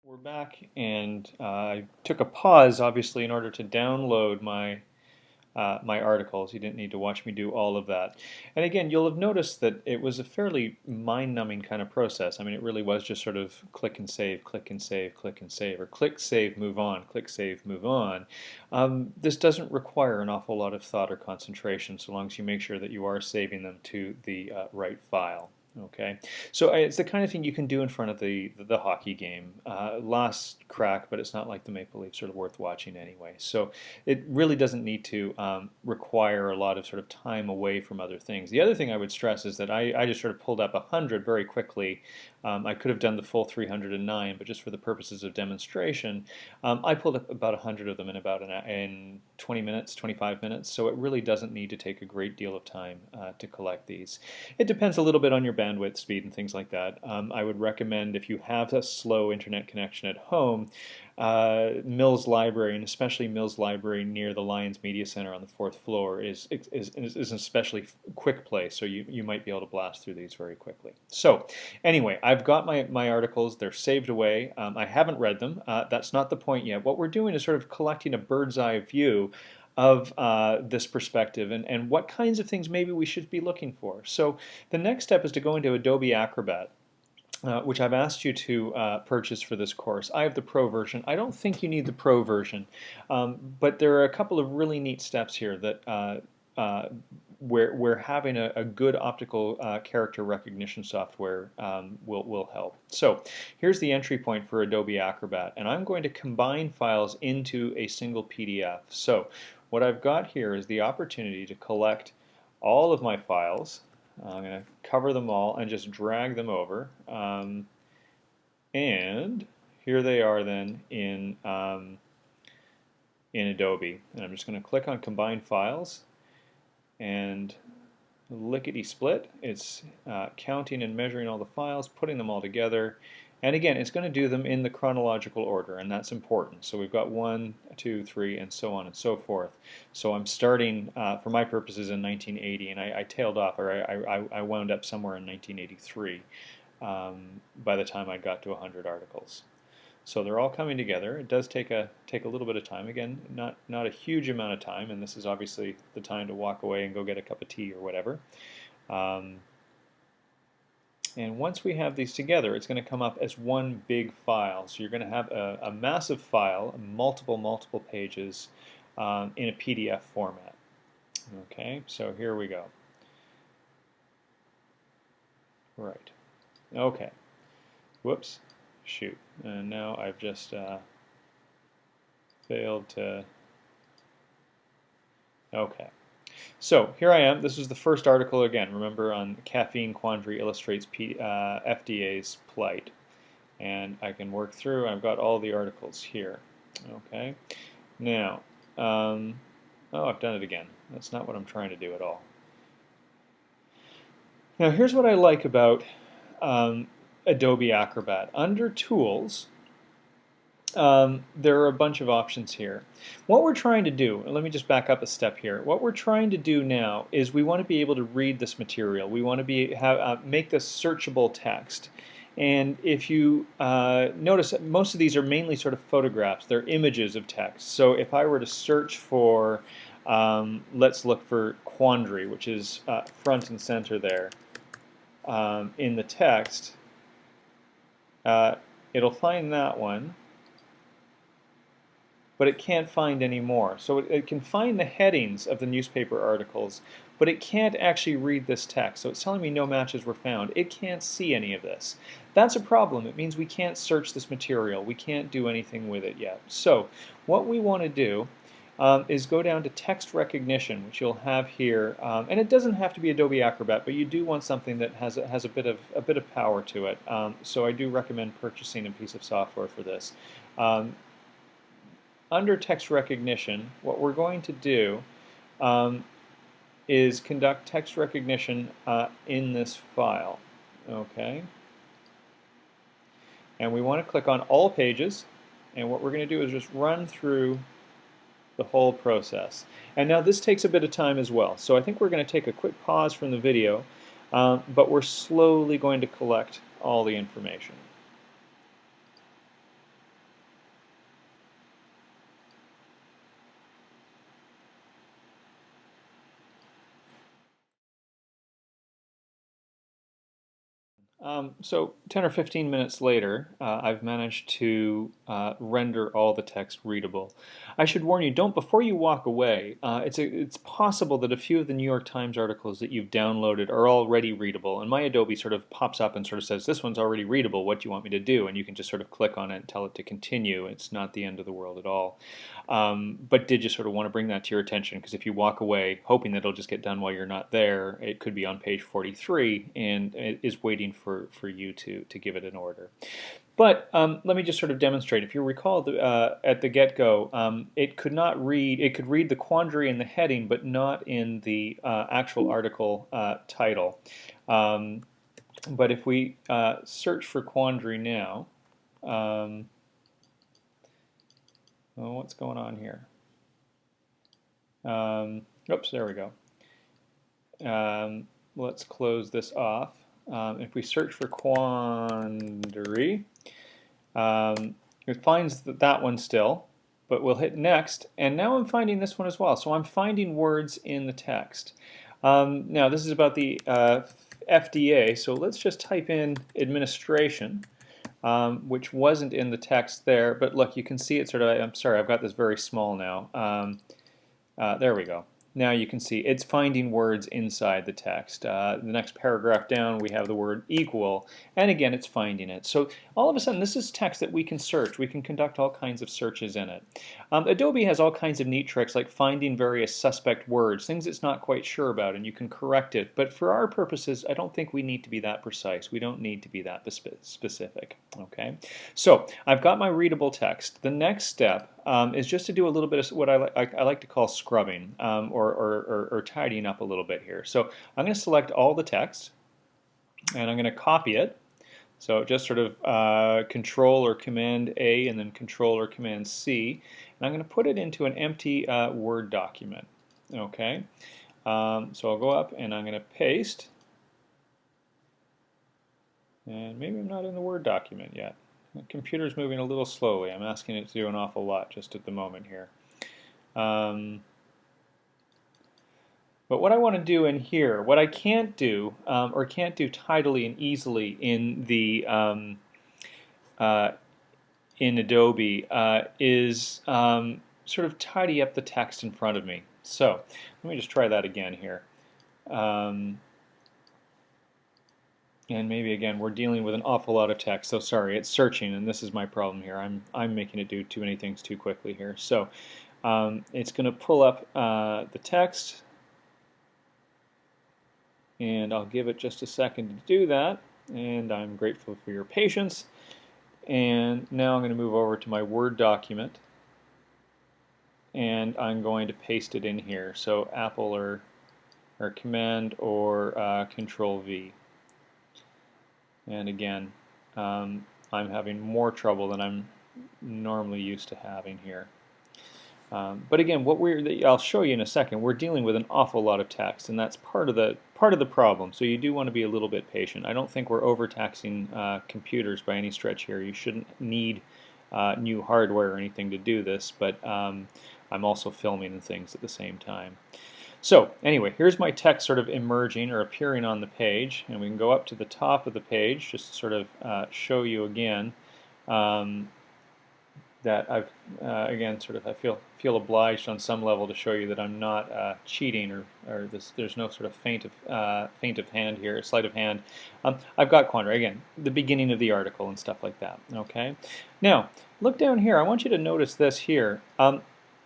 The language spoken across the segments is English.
We're back, and I took a pause, obviously, in order to download my articles. You didn't need to watch me do all of that. And again, you'll have noticed that it was a fairly mind-numbing kind of process. I mean, it really was just sort of click and save, click and save, click and save, or click, save, move on, click, save, move on. This doesn't require an awful lot of thought or concentration, so long as you make sure that you are saving them to the right file. Okay, so it's the kind of thing you can do in front of the hockey game. Last crack, but it's not like the Maple Leafs are worth watching anyway. So it really doesn't need to require a lot of sort of time away from other things. The other thing I would stress is that I just sort of pulled up 100 very quickly. I could have done the full 309, but just for the purposes of demonstration, I pulled up about 100 of them in 20 minutes, 25 minutes. So it really doesn't need to take a great deal of time to collect these. It depends a little bit on your bandwidth speed and things like that. I would recommend, if you have a slow internet connection at home, Mills Library, and especially Mills Library near the Lions Media Center on the fourth floor, is an especially quick place, so you might be able to blast through these very quickly. So anyway, I've got my articles. They're saved away. I haven't read them. That's not the point yet. What we're doing is sort of collecting a bird's eye view of this perspective and what kinds of things maybe we should be looking for. So the next step is to go into Adobe Acrobat. Which I've asked you to purchase for this course. I have the Pro version. I don't think you need the Pro version, but there are a couple of really neat steps here that where having a good optical character recognition software will help. So here's the entry point for Adobe Acrobat, and I'm going to combine files into a single PDF. So what I've got here is the opportunity to collect all of my files. I'm going to cover them all and just drag them over. And here they are then in Adobe. And I'm just going to click on Combine Files, and lickety-split. It's counting and measuring all the files, putting them all together. And again, it's going to do them in the chronological order, and that's important. So we've got 1, 2, 3, and so on and so forth. So I'm starting, for my purposes, in 1980, and I tailed off, or I wound up somewhere in 1983 by the time I got to 100 articles. So they're all coming together. It does take a little bit of time. Again, not a huge amount of time, and this is obviously the time to walk away and go get a cup of tea or whatever. And once we have these together, it's going to come up as one big file. So you're going to have a massive file, multiple pages in a PDF format. Okay, so here we go. Right. Okay. Whoops. Shoot. And now I've just failed to... Okay. So here I am. This is the first article again. Remember, on caffeine quandary illustrates FDA's plight, and I can work through. I've got all the articles here. Okay. Now, oh, I've done it again. That's not what I'm trying to do at all. Now, here's what I like about Adobe Acrobat. Under Tools, there are a bunch of options here. What we're trying to do, let me just back up a step here. What we're trying to do now is we want to be able to read this material. We want to make this searchable text. And if you notice, most of these are mainly sort of photographs. They're images of text. So if I were to search for, let's look for quandary, which is front and center there in the text, it'll find that one, but it can't find any more. So it can find the headings of the newspaper articles, but it can't actually read this text. So it's telling me no matches were found. It can't see any of this. That's a problem. It means we can't search this material. We can't do anything with it yet. So what we want to do is go down to text recognition, which you'll have here, and it doesn't have to be Adobe Acrobat, but you do want something that has a bit of power to it. So I do recommend purchasing a piece of software for this. Under text recognition, what we're going to do is conduct text recognition in this file. Okay, and we want to click on all pages, and what we're going to do is just run through the whole process. And now this takes a bit of time as well, so I think we're going to take a quick pause from the video, but we're slowly going to collect all the information. So 10 or 15 minutes later, I've managed to render all the text readable. I should warn you, don't, before you walk away, it's possible that a few of the New York Times articles that you've downloaded are already readable, and my Adobe sort of pops up and sort of says, this one's already readable, what do you want me to do? And you can just sort of click on it and tell it to continue. It's not the end of the world at all. But did you sort of want to bring that to your attention? Because if you walk away hoping that it'll just get done while you're not there, it could be on page 43 and it is waiting for you to give it an order. But let me just sort of demonstrate. If you recall at the get-go, it could not read, it could read the quandary in the heading, but not in the actual article title. But if we search for quandary now, oh, what's going on here? Oops, there we go. Let's close this off. If we search for quandary, it finds that one still, but we'll hit next, and now I'm finding this one as well. So I'm finding words in the text. Now this is about the FDA, so let's just type in administration. Which wasn't in the text there, but look, you can see it sort of, I'm sorry, I've got this very small now. There we go. Now you can see it's finding words inside the text. The next paragraph down we have the word equal, and again it's finding it. So all of a sudden this is text that we can search. We can conduct all kinds of searches in it. Adobe has all kinds of neat tricks like finding various suspect words, things it's not quite sure about, and you can correct it. But for our purposes, I don't think we need to be that precise. We don't need to be that specific. Okay, so I've got my readable text. The next step is just to do a little bit of what I like to call scrubbing or tidying up a little bit here. So I'm going to select all the text and I'm going to copy it. So just sort of Control or Command A and then Control or Command C. And I'm going to put it into an empty Word document. Okay, so I'll go up and I'm going to paste. And maybe I'm not in the Word document yet. The computer's moving a little slowly. I'm asking it to do an awful lot just at the moment here. But what I want to do in here, what I can't do, or can't do tidily and easily in the in Adobe, is sort of tidy up the text in front of me. So let me just try that again here. And maybe again we're dealing with an awful lot of text, so sorry, it's searching, and this is my problem here. I'm making it do too many things too quickly here. So it's going to pull up the text, and I'll give it just a second to do that, and I'm grateful for your patience. And now I'm going to move over to my Word document, and I'm going to paste it in here. So Apple or Command or Control V. And again, I'm having more trouble than I'm normally used to having here. But again, I'll show you in a second, we're dealing with an awful lot of text, and that's part of the problem. So you do want to be a little bit patient. I don't think we're overtaxing computers by any stretch here. You shouldn't need new hardware or anything to do this, but I'm also filming and things at the same time. So anyway, here's my text sort of emerging or appearing on the page, and we can go up to the top of the page just to sort of show you again that I've again sort of I feel obliged on some level to show you that I'm not cheating or there's no sort of feint of hand here, sleight of hand. I've got quandary again, the beginning of the article and stuff like that. Okay, now look down here. I want you to notice this here.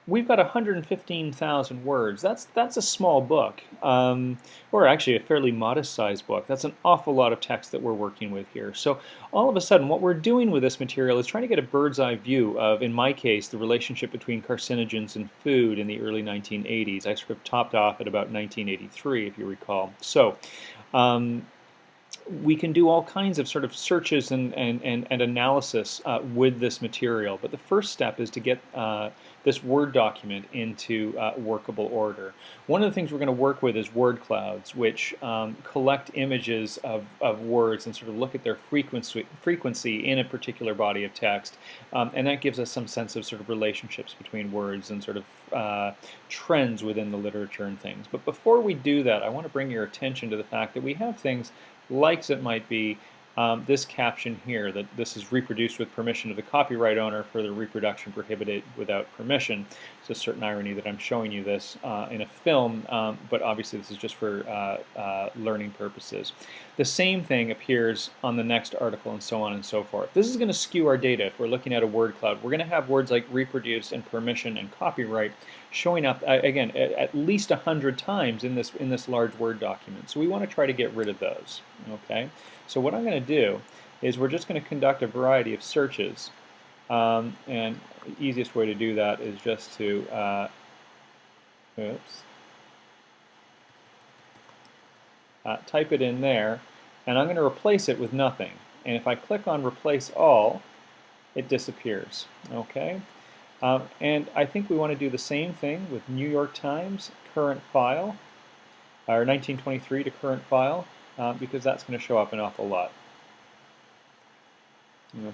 We've got 115,000 words. That's a small book, or actually a fairly modest-sized book. That's an awful lot of text that we're working with here. So all of a sudden, what we're doing with this material is trying to get a bird's-eye view of, in my case, the relationship between carcinogens and food in the early 1980s. I sort of topped off at about 1983, if you recall. So we can do all kinds of sort of searches and analysis with this material. But the first step is to get this Word document into workable order. One of the things we're going to work with is word clouds, which collect images of words and sort of look at their frequency in a particular body of text. And that gives us some sense of sort of relationships between words and sort of trends within the literature and things. But before we do that, I want to bring your attention to the fact that we have things like it might be this caption here, that this is reproduced with permission of the copyright owner, for the reproduction prohibited without permission. It's a certain irony that I'm showing you this in a film, but obviously this is just for learning purposes. The same thing appears on the next article, and so on and so forth. This is going to skew our data if we're looking at a word cloud. We're going to have words like reproduce and permission and copyright showing up again at least 100 times in this large Word document. So we want to try to get rid of those. Okay. So what I'm going to do is we're just going to conduct a variety of searches, and the easiest way to do that is just to type it in there, and I'm going to replace it with nothing. And if I click on replace all, it disappears. Okay. And I think we want to do the same thing with New York Times current file, or 1923 to current file, because that's going to show up an awful lot.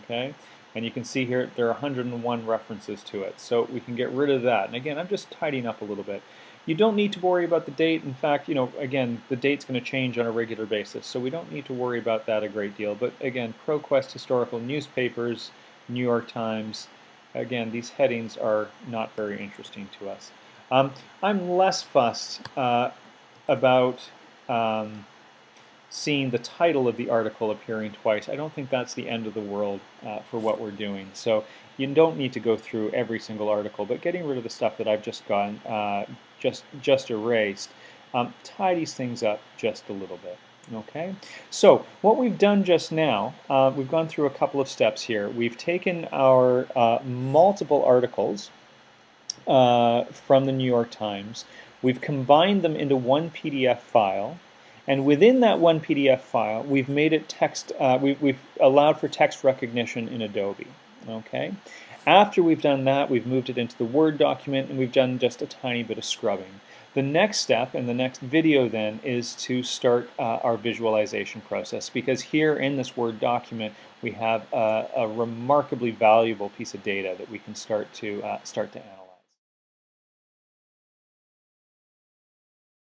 Okay, and you can see here there are 101 references to it, so we can get rid of that. And again, I'm just tidying up a little bit. You don't need to worry about the date. In fact, again, the date's going to change on a regular basis, so we don't need to worry about that a great deal. But again, ProQuest historical newspapers, New York Times, again, these headings are not very interesting to us. I'm less fussed about seeing the title of the article appearing twice. I don't think that's the end of the world for what we're doing. So you don't need to go through every single article, but getting rid of the stuff that I've just gone just erased tidies things up just a little bit. Okay, so what we've done just now, we've gone through a couple of steps here. We've taken our multiple articles from the New York Times. We've combined them into one PDF file, and within that one PDF file, we've made it text. We've allowed for text recognition in Adobe. Okay. After we've done that, we've moved it into the Word document, and we've done just a tiny bit of scrubbing. The next step in the next video then is to start our visualization process, because here in this Word document we have a remarkably valuable piece of data that we can start to analyze.